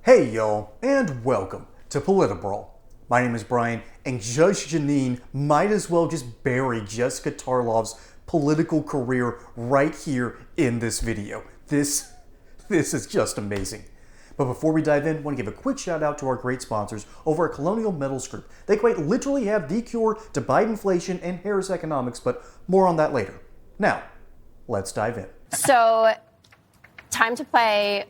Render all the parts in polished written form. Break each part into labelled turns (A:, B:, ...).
A: Hey y'all, and welcome to Politibrawl. My name is Brian, and Judge Jeanine might as well just bury Jessica Tarlov's political career right here in this video. This is just amazing. But before we dive in, I want to give a quick shout out to our great sponsors over at Colonial Metals Group. They quite literally have the cure to bite inflation and Harris economics, but more on that later. Now, let's dive in.
B: So, time to play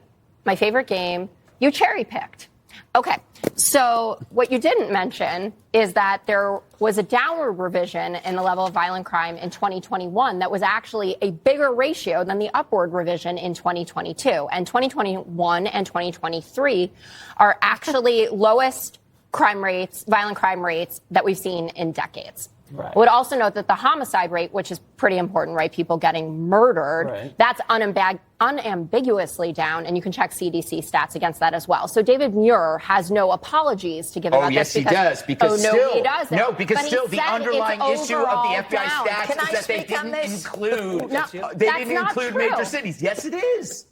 B: my favorite game. You cherry picked. Okay, so what you didn't mention is that there was a downward revision in the level of violent crime in 2021 that was actually a bigger ratio than the upward revision in 2022. And 2021 and 2023 are actually lowest crime rates, violent crime rates that we've seen in decades. Right. I would also note that the homicide rate, which is pretty important, right? People getting murdered, right. That's unambiguously down, and you can check CDC stats against that as well. So David Muir has no apologies to give about
C: yes,
B: this.
C: He does. Because still,
B: he doesn't.
C: No, because
B: but
C: still the underlying issue of the FBI stats is that they didn't include major cities. Yes, it is.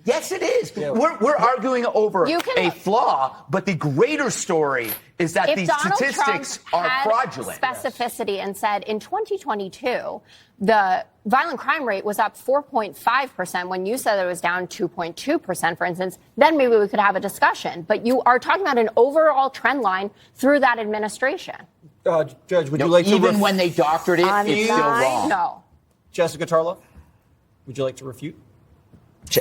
C: Yes, it is. Yeah. We're arguing over a flaw, but the greater story is that these statistics are fraudulent.
B: Specificity and said in 2022, the violent crime rate was up 4.5% when you said it was down 2.2%, for instance, then maybe we could have a discussion. But you are talking about an overall trend line through that administration.
D: Judge, would you like to
C: even when they doctored it, it's still wrong.
B: No.
D: Jessica Tarlov, would you like to refute?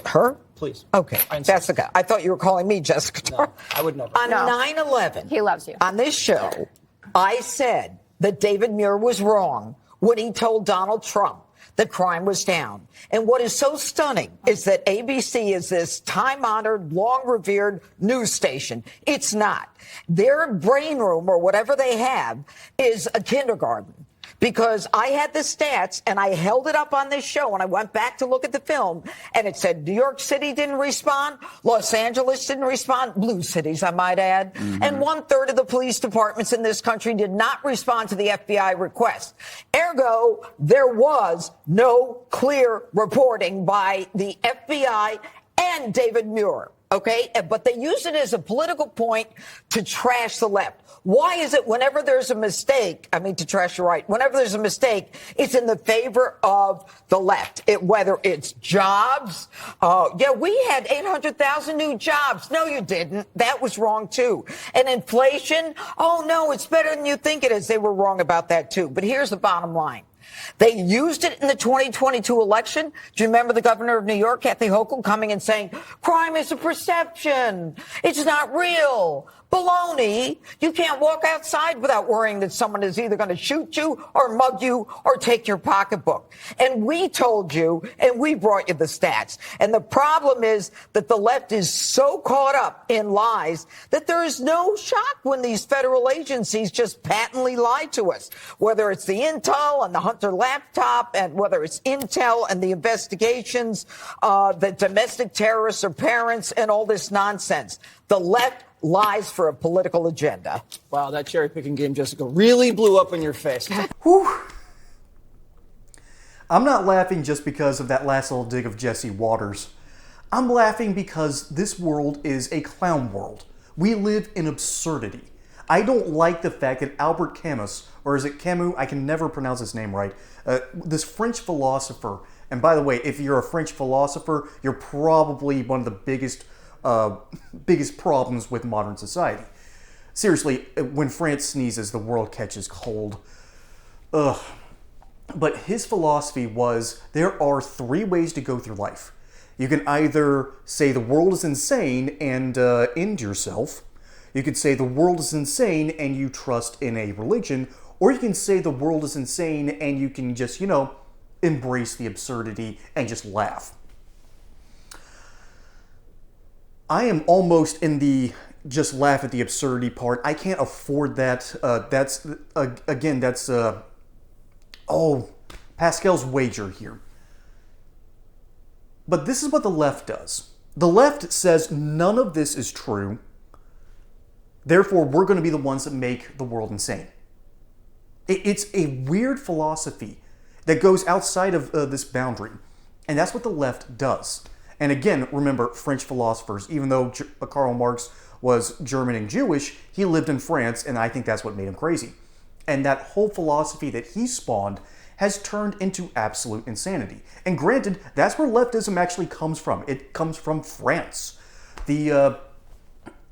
E: Her?
D: Please.
E: Okay. Jessica. I thought you were calling me Jessica Tarlov.
D: No, I would never.
E: On 9/11.
B: He loves you.
E: On this show, I said that David Muir was wrong when he told Donald Trump that crime was down. And what is so stunning is that ABC is this time-honored, long-revered news station. It's not. Their brain room, or whatever they have, is a kindergarten. Because I had the stats, and I held it up on this show, and I went back to look at the film, and it said New York City didn't respond, Los Angeles didn't respond, blue cities, I might add, and 1/3 of the police departments in this country did not respond to the FBI request. Ergo, there was no clear reporting by the FBI and David Muir. Okay, but they use it as a political point to trash the left. Why is it whenever there's a mistake, to trash the right, whenever there's a mistake, it's in the favor of the left, whether it's jobs. We had 800,000 new jobs. No, you didn't. That was wrong, too. And inflation, oh, no, it's better than you think it is. They were wrong about that, too. But here's the bottom line. They used it in the 2022 election. Do you remember the governor of New York, Kathy Hochul, coming and saying, crime is a perception. It's not real. Baloney. You can't walk outside without worrying that someone is either going to shoot you or mug you or take your pocketbook. And we told you, and we brought you the stats. And the problem is that the left is so caught up in lies that there is no shock when these federal agencies just patently lie to us, whether it's the intel and the Hunter laptop, and whether it's intel and the investigations, that domestic terrorists are parents and all this nonsense. The left lies for a political agenda.
D: Wow, that cherry-picking game, Jessica, really blew up in your face.
A: Whew. I'm not laughing just because of that last little dig of Jesse Waters. I'm laughing because this world is a clown world. We live in absurdity. I don't like the fact that Albert Camus, or is it Camus? I can never pronounce his name right. This French philosopher, and by the way, if you're a French philosopher, you're probably one of the biggest problems with modern society. Seriously, when France sneezes, the world catches cold. Ugh. But his philosophy was, there are 3 ways to go through life. You can either say the world is insane and end yourself. You could say the world is insane and you trust in a religion. Or you can say the world is insane and you can just, embrace the absurdity and just laugh. I am almost in the just laugh at the absurdity part. I can't afford that. That's Pascal's wager here. But this is what the left does. The left says none of this is true. Therefore, we're going to be the ones that make the world insane. It's a weird philosophy that goes outside of this boundary. And that's what the left does. And again, remember, French philosophers, even though Karl Marx was German and Jewish, he lived in France, and I think that's what made him crazy. And that whole philosophy that he spawned has turned into absolute insanity. And granted, that's where leftism actually comes from. It comes from France. I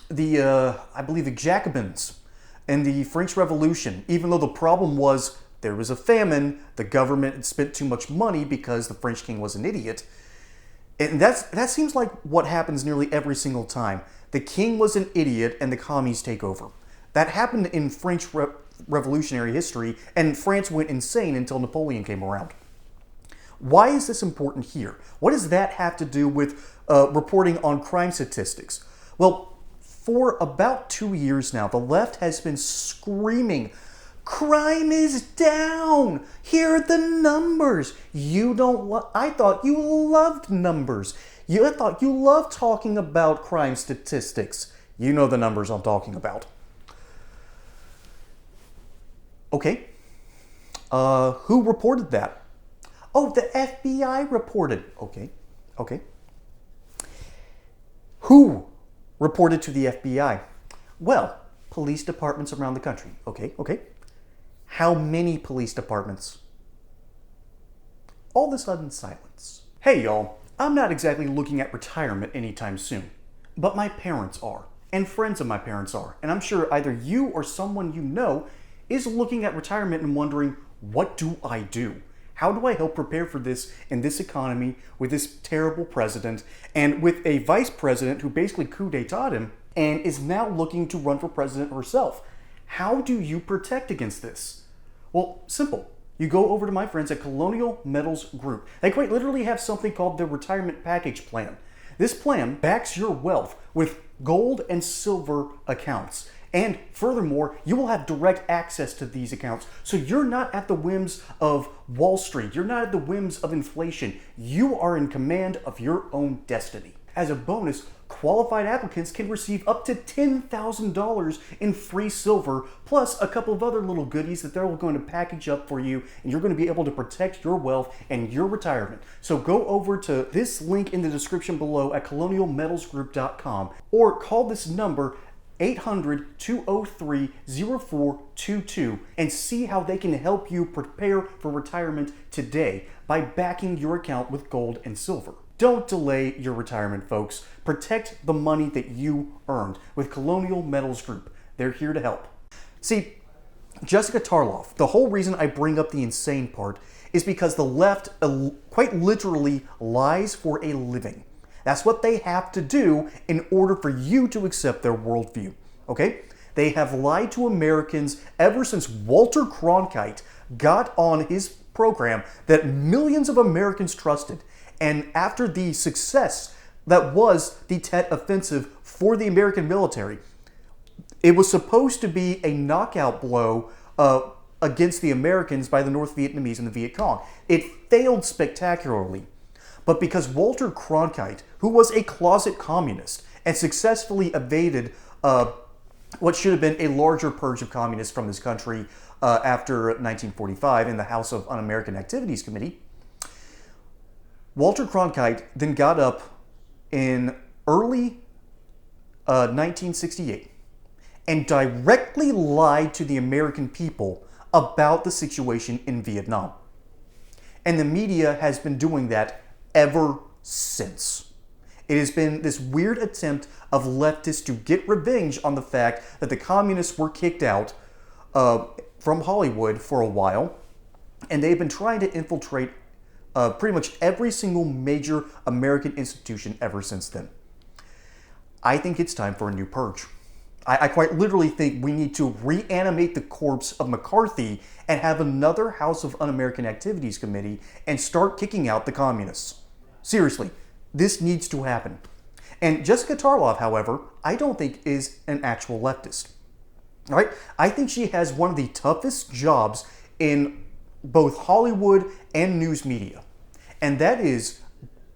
A: believe the Jacobins and the French Revolution, even though the problem was there was a famine, the government had spent too much money because the French king was an idiot. And that seems like what happens nearly every single time. The king was an idiot and the commies take over. That happened in French revolutionary history, and France went insane until Napoleon came around. Why is this important here? What does that have to do with reporting on crime statistics? Well, for about 2 years now, the left has been screaming, crime is down! Here are the numbers! I thought you loved numbers. I thought you loved talking about crime statistics. You know the numbers I'm talking about. Okay. Who reported that? Oh, the FBI reported. Okay. Who reported to the FBI? Well, police departments around the country. Okay. How many police departments? All of a sudden, silence. Hey, y'all. I'm not exactly looking at retirement anytime soon, but my parents are, and friends of my parents are, and I'm sure either you or someone you know is looking at retirement and wondering, what do I do? How do I help prepare for this in this economy with this terrible president and with a vice president who basically coup d'etat him and is now looking to run for president herself? How do you protect against this? Well, simple. You go over to my friends at Colonial Metals Group. They quite literally have something called the Retirement Package Plan. This plan backs your wealth with gold and silver accounts. And furthermore, you will have direct access to these accounts. So you're not at the whims of Wall Street. You're not at the whims of inflation. You are in command of your own destiny. As a bonus, qualified applicants can receive up to $10,000 in free silver, plus a couple of other little goodies that they're going to package up for you, and you're going to be able to protect your wealth and your retirement. So go over to this link in the description below at colonialmetalsgroup.com or call this number 800-203-0422 and see how they can help you prepare for retirement today by backing your account with gold and silver. Don't delay your retirement, folks. Protect the money that you earned with Colonial Metals Group. They're here to help. See, Jessica Tarlov, the whole reason I bring up the insane part is because the left quite literally lies for a living. That's what they have to do in order for you to accept their worldview, okay? They have lied to Americans ever since Walter Cronkite got on his program that millions of Americans trusted. And after the success that was the Tet Offensive for the American military, it was supposed to be a knockout blow against the Americans by the North Vietnamese and the Viet Cong. It failed spectacularly. But because Walter Cronkite, who was a closet communist and successfully evaded what should have been a larger purge of communists from this country after 1945 in the House of Un-American Activities Committee, Walter Cronkite then got up in early 1968 and directly lied to the American people about the situation in Vietnam. And the media has been doing that ever since. It has been this weird attempt of leftists to get revenge on the fact that the communists were kicked out from Hollywood for a while, and they've been trying to infiltrate pretty much every single major American institution ever since then. I think it's time for a new purge. I quite literally think we need to reanimate the corpse of McCarthy and have another House of Un-American Activities Committee and start kicking out the communists. Seriously, this needs to happen. And Jessica Tarlov, however, I don't think is an actual leftist. All right? I think she has one of the toughest jobs in both Hollywood and news media. And that is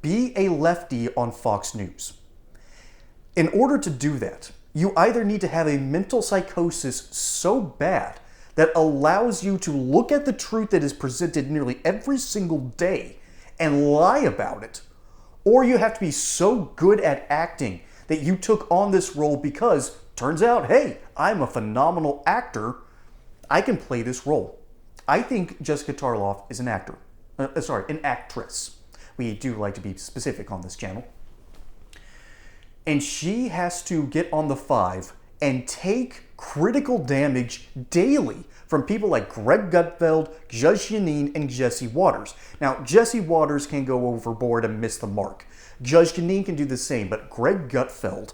A: be a lefty on Fox News. In order to do that, you either need to have a mental psychosis so bad that allows you to look at the truth that is presented nearly every single day and lie about it, or you have to be so good at acting that you took on this role because, turns out, hey, I'm a phenomenal actor. I can play this role. I think Jessica Tarlov is an actor. An actress. We do like to be specific on this channel. And she has to get on the 5 and take critical damage daily from people like Greg Gutfeld, Judge Jeanine, and Jesse Waters. Now, Jesse Waters can go overboard and miss the mark. Judge Jeanine can do the same, but Greg Gutfeld,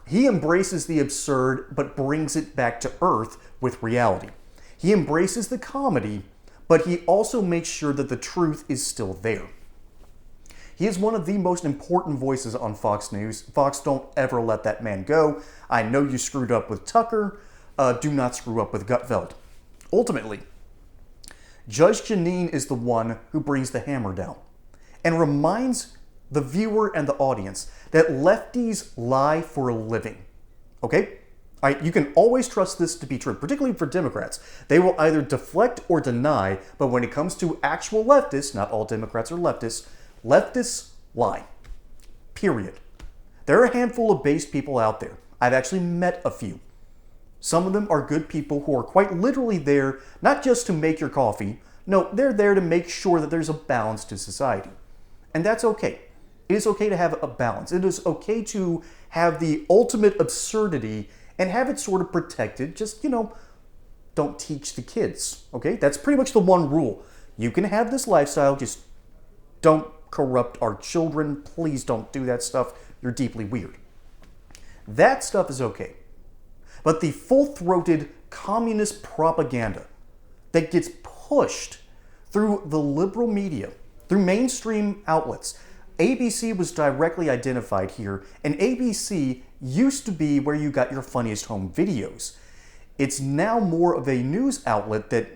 A: he embraces the absurd but brings it back to earth with reality. He embraces the comedy, but he also makes sure that the truth is still there. He is one of the most important voices on Fox News. Fox, don't ever let that man go. I know you screwed up with Tucker. Do not screw up with Gutfeld. Ultimately, Judge Jeanine is the one who brings the hammer down and reminds the viewer and the audience that lefties lie for a living. Okay? All right, you can always trust this to be true, particularly for Democrats. They will either deflect or deny, but when it comes to actual leftists, not all Democrats are leftists lie. Period. There are a handful of base people out there. I've actually met a few. Some of them are good people who are quite literally there, not just to make your coffee. No, they're there to make sure that there's a balance to society. And that's okay. It is okay to have a balance. It is okay to have the ultimate absurdity and have it sort of protected. Just, don't teach the kids. Okay? That's pretty much the one rule. You can have this lifestyle, just don't corrupt our children. Please don't do that stuff. You're deeply weird. That stuff is okay. But the full-throated communist propaganda that gets pushed through the liberal media, through mainstream outlets, ABC was directly identified here, and ABC used to be where you got your funniest home videos. It's now more of a news outlet that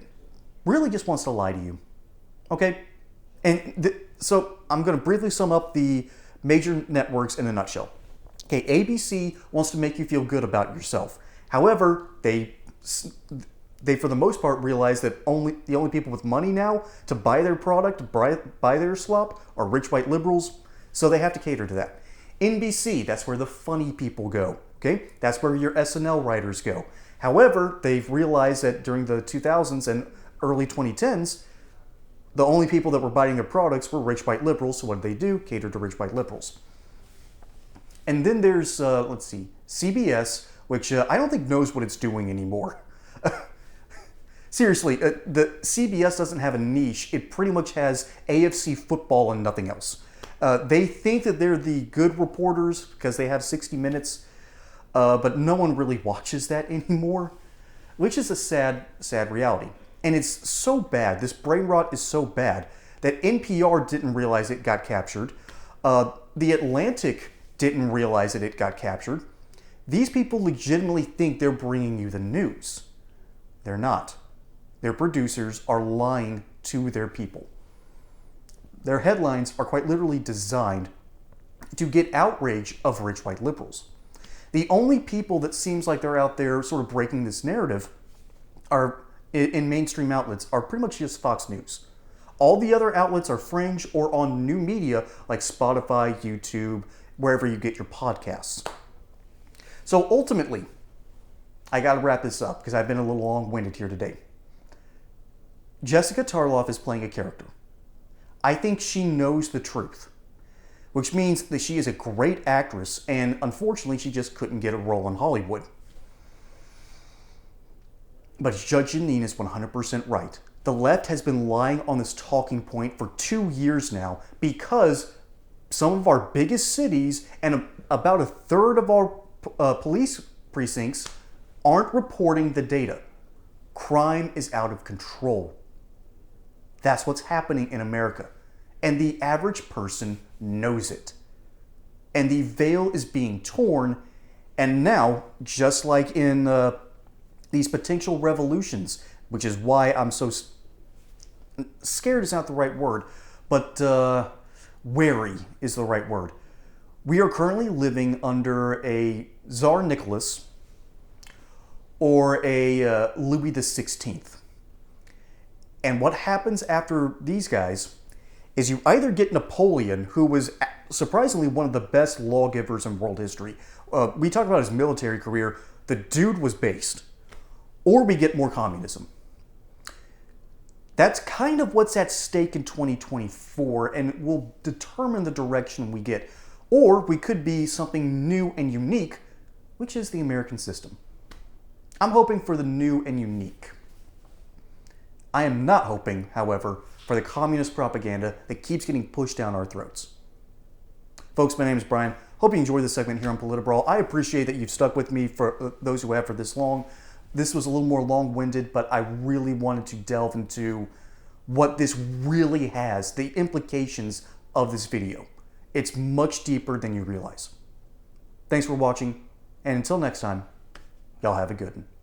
A: really just wants to lie to you. Okay? And so I'm going to briefly sum up the major networks in a nutshell. Okay, ABC wants to make you feel good about yourself. However, they for the most part realize that the only people with money now to buy their product, buy their slop, are rich white liberals, so they have to cater to that. NBC, that's where the funny people go. Okay, that's where your SNL writers go. However, they've realized that during the 2000s and early 2010s, the only people that were buying their products were rich white liberals, so what did they do? Cater to rich white liberals. And then there's, CBS, which I don't think knows what it's doing anymore. Seriously, the CBS doesn't have a niche. It pretty much has AFC football and nothing else. They think that they're the good reporters because they have 60 Minutes, but no one really watches that anymore, which is a sad, sad reality. And it's so bad, this brain rot is so bad, that NPR didn't realize it got captured. The Atlantic didn't realize that it got captured. These people legitimately think they're bringing you the news. They're not. Their producers are lying to their people. Their headlines are quite literally designed to get outrage of rich white liberals. The only people that seems like they're out there sort of breaking this narrative are in mainstream outlets are pretty much just Fox News. All the other outlets are fringe or on new media like Spotify, YouTube, wherever you get your podcasts. So ultimately, I got to wrap this up because I've been a little long-winded here today. Jessica Tarlov is playing a character. I think she knows the truth, which means that she is a great actress, and unfortunately, she just couldn't get a role in Hollywood. But Judge Jeanine is 100% right. The left has been lying on this talking point for 2 years now because some of our biggest cities and about a third of our police precincts aren't reporting the data. Crime is out of control. That's what's happening in America. And the average person knows it. And the veil is being torn. And now, just like in these potential revolutions, which is why I'm so scared is not the right word, but wary is the right word. We are currently living under a Tsar Nicholas or a Louis XVI. And what happens after these guys is you either get Napoleon, who was surprisingly one of the best lawgivers in world history. We talked about his military career. The dude was based. Or we get more communism. That's kind of what's at stake in 2024 and will determine the direction we get. Or we could be something new and unique, which is the American system. I'm hoping for the new and unique. I am not hoping, however, for the communist propaganda that keeps getting pushed down our throats. Folks, my name is Brian. Hope you enjoyed this segment here on Politibrawl. I appreciate that you've stuck with me for those who have for this long. This was a little more long-winded, but I really wanted to delve into what this really has, the implications of this video. It's much deeper than you realize. Thanks for watching, and until next time, y'all have a good one.